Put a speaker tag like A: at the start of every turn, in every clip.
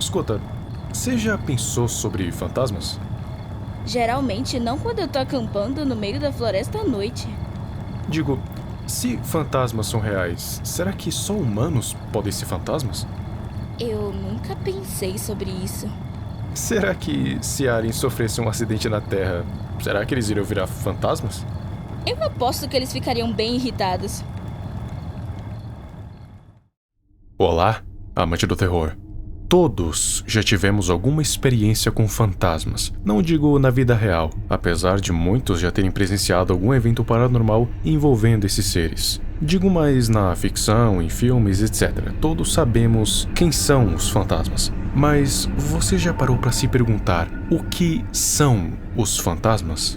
A: Escuta, você já pensou sobre fantasmas?
B: Geralmente não quando eu tô acampando no meio da floresta à noite.
A: Digo, se fantasmas são reais, será que só humanos podem ser fantasmas?
B: Eu nunca pensei sobre isso.
A: Será que se aliens sofressem um acidente na Terra, será que eles iriam virar fantasmas?
B: Eu aposto que eles ficariam bem irritados.
A: Olá, amante do terror. Todos já tivemos alguma experiência com fantasmas. Não digo na vida real, apesar de muitos já terem presenciado algum evento paranormal envolvendo esses seres. Digo mais na ficção, em filmes, etc. Todos sabemos quem são os fantasmas. Mas você já parou para se perguntar o que são os fantasmas?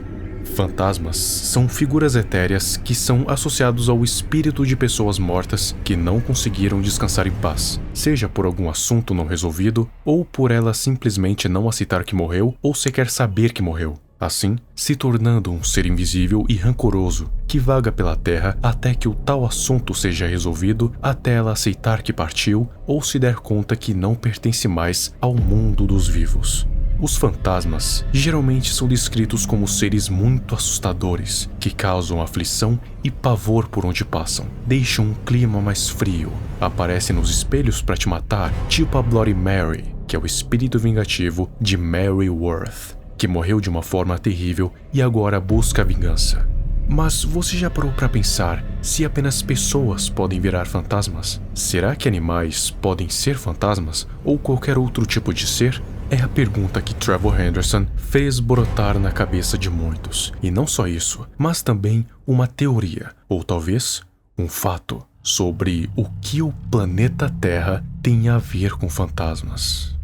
A: Fantasmas são figuras etéreas que são associados ao espírito de pessoas mortas que não conseguiram descansar em paz, seja por algum assunto não resolvido ou por ela simplesmente não aceitar que morreu ou sequer saber que morreu. Assim, se tornando um ser invisível e rancoroso que vaga pela terra até que o tal assunto seja resolvido, até ela aceitar que partiu ou se der conta que não pertence mais ao mundo dos vivos. Os fantasmas geralmente são descritos como seres muito assustadores, que causam aflição e pavor por onde passam, deixam um clima mais frio, aparecem nos espelhos para te matar, tipo a Bloody Mary, que é o espírito vingativo de Mary Worth, que morreu de uma forma terrível e agora busca a vingança. Mas você já parou para pensar se apenas pessoas podem virar fantasmas? Será que animais podem ser fantasmas ou qualquer outro tipo de ser? É a pergunta que Trevor Henderson fez brotar na cabeça de muitos. E não só isso, mas também uma teoria, ou talvez um fato, sobre o que o planeta Terra tem a ver com fantasmas.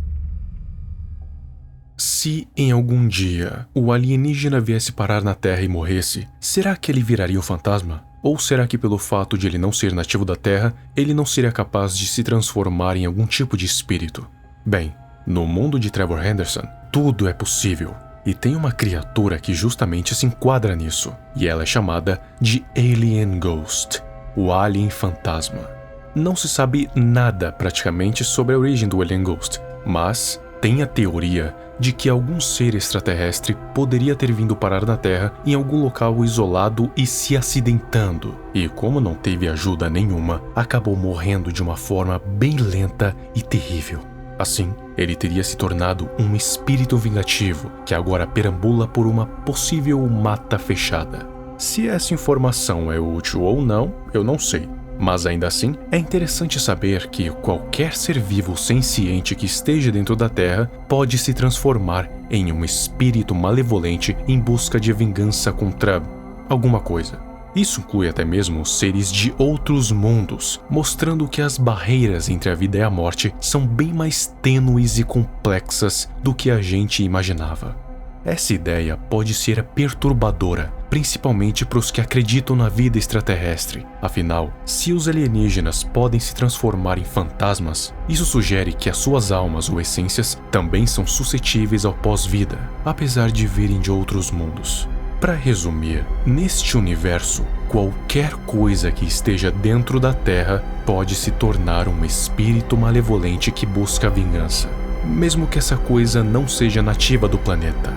A: Se em algum dia o alienígena viesse parar na Terra e morresse, será que ele viraria um fantasma? Ou será que pelo fato de ele não ser nativo da Terra, ele não seria capaz de se transformar em algum tipo de espírito? Bem, no mundo de Trevor Henderson, tudo é possível. E tem uma criatura que justamente se enquadra nisso, e ela é chamada de Alien Ghost, o Alien Fantasma. Não se sabe nada praticamente sobre a origem do Alien Ghost, mas tem a teoria de que algum ser extraterrestre poderia ter vindo parar na Terra em algum local isolado e se acidentando. E como não teve ajuda nenhuma, acabou morrendo de uma forma bem lenta e terrível. Assim, ele teria se tornado um espírito vingativo que agora perambula por uma possível mata fechada. Se essa informação é útil ou não, eu não sei. Mas ainda assim, é interessante saber que qualquer ser vivo senciente que esteja dentro da Terra pode se transformar em um espírito malevolente em busca de vingança contra alguma coisa. Isso inclui até mesmo seres de outros mundos, mostrando que as barreiras entre a vida e a morte são bem mais tênues e complexas do que a gente imaginava. Essa ideia pode ser perturbadora, principalmente para os que acreditam na vida extraterrestre. Afinal, se os alienígenas podem se transformar em fantasmas, isso sugere que as suas almas ou essências também são suscetíveis ao pós-vida, apesar de virem de outros mundos. Para resumir, neste universo, qualquer coisa que esteja dentro da Terra pode se tornar um espírito malevolente que busca a vingança, mesmo que essa coisa não seja nativa do planeta.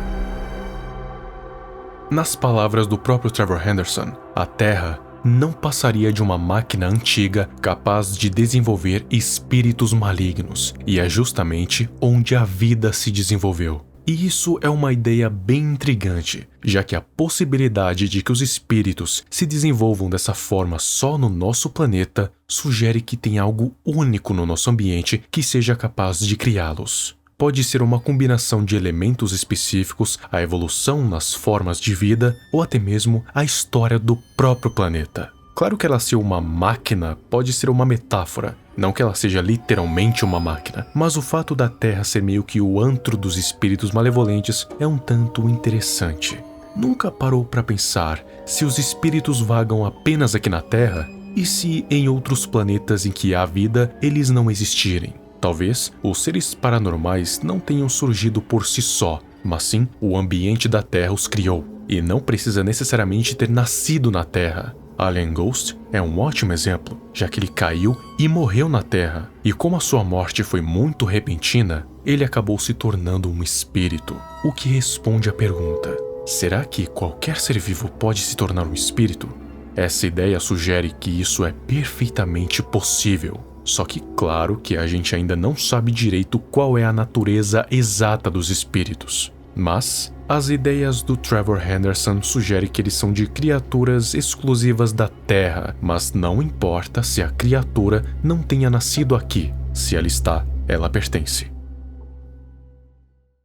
A: Nas palavras do próprio Trevor Henderson, a Terra não passaria de uma máquina antiga capaz de desenvolver espíritos malignos, e é justamente onde a vida se desenvolveu. E isso é uma ideia bem intrigante, já que a possibilidade de que os espíritos se desenvolvam dessa forma só no nosso planeta sugere que tem algo único no nosso ambiente que seja capaz de criá-los. Pode ser uma combinação de elementos específicos, a evolução nas formas de vida ou até mesmo a história do próprio planeta. Claro que ela ser uma máquina pode ser uma metáfora, não que ela seja literalmente uma máquina, mas o fato da Terra ser meio que o antro dos espíritos malevolentes é um tanto interessante. Nunca parou para pensar se os espíritos vagam apenas aqui na Terra e se em outros planetas em que há vida eles não existirem? Talvez os seres paranormais não tenham surgido por si só, mas sim o ambiente da Terra os criou, e não precisa necessariamente ter nascido na Terra. Alien Ghost é um ótimo exemplo, já que ele caiu e morreu na Terra, e como a sua morte foi muito repentina, ele acabou se tornando um espírito, o que responde à pergunta: será que qualquer ser vivo pode se tornar um espírito? Essa ideia sugere que isso é perfeitamente possível. Só que claro que a gente ainda não sabe direito qual é a natureza exata dos espíritos. Mas as ideias do Trevor Henderson sugerem que eles são de criaturas exclusivas da Terra, mas não importa se a criatura não tenha nascido aqui. Se ela está, ela pertence.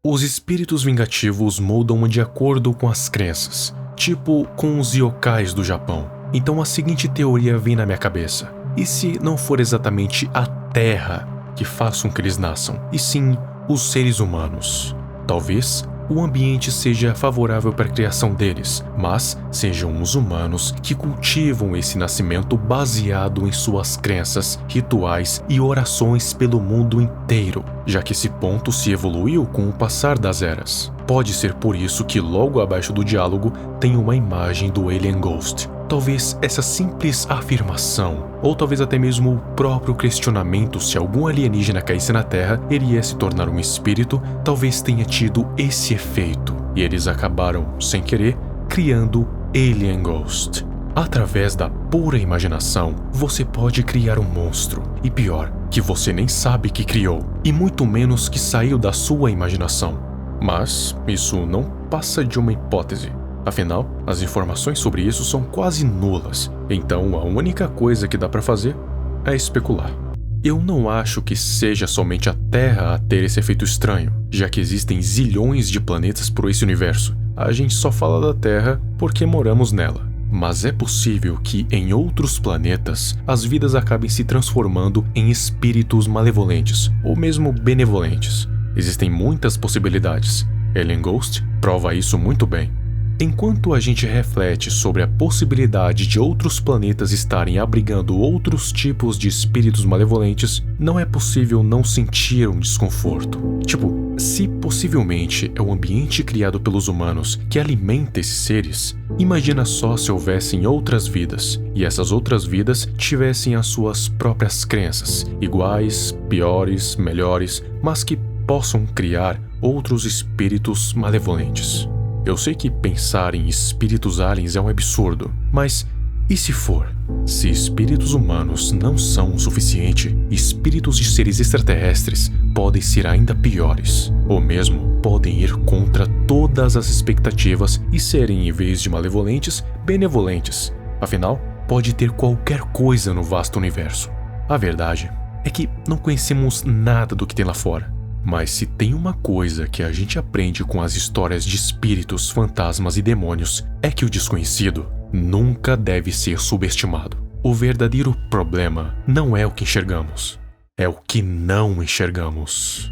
A: Os espíritos vingativos moldam de acordo com as crenças, tipo com os yokais do Japão. Então a seguinte teoria vem na minha cabeça: e se não for exatamente a Terra que faz com que eles nasçam, e sim os seres humanos? Talvez o ambiente seja favorável para a criação deles, mas sejam os humanos que cultivam esse nascimento baseado em suas crenças, rituais e orações pelo mundo inteiro, já que esse ponto se evoluiu com o passar das eras. Pode ser por isso que logo abaixo do diálogo tem uma imagem do Alien Ghost. Talvez essa simples afirmação, ou talvez até mesmo o próprio questionamento se algum alienígena caísse na Terra, iria se tornar um espírito, talvez tenha tido esse efeito, e eles acabaram, sem querer, criando Alien Ghost. Através da pura imaginação, você pode criar um monstro, e pior, que você nem sabe que criou, e muito menos que saiu da sua imaginação. Mas isso não passa de uma hipótese. Afinal, as informações sobre isso são quase nulas, então a única coisa que dá para fazer é especular. Eu não acho que seja somente a Terra a ter esse efeito estranho, já que existem zilhões de planetas por esse universo. A gente só fala da Terra porque moramos nela. Mas é possível que em outros planetas as vidas acabem se transformando em espíritos malevolentes ou mesmo benevolentes. Existem muitas possibilidades. Alien Ghost prova isso muito bem. Enquanto a gente reflete sobre a possibilidade de outros planetas estarem abrigando outros tipos de espíritos malevolentes, não é possível não sentir um desconforto. Tipo, se possivelmente é o ambiente criado pelos humanos que alimenta esses seres, imagina só se houvessem outras vidas, e essas outras vidas tivessem as suas próprias crenças, iguais, piores, melhores, mas que possam criar outros espíritos malevolentes. Eu sei que pensar em espíritos aliens é um absurdo, mas e se for? Se espíritos humanos não são o suficiente, espíritos de seres extraterrestres podem ser ainda piores, ou mesmo podem ir contra todas as expectativas e serem, em vez de malevolentes, benevolentes. Afinal, pode ter qualquer coisa no vasto universo. A verdade é que não conhecemos nada do que tem lá fora. Mas se tem uma coisa que a gente aprende com as histórias de espíritos, fantasmas e demônios, é que o desconhecido nunca deve ser subestimado. O verdadeiro problema não é o que enxergamos, é o que não enxergamos.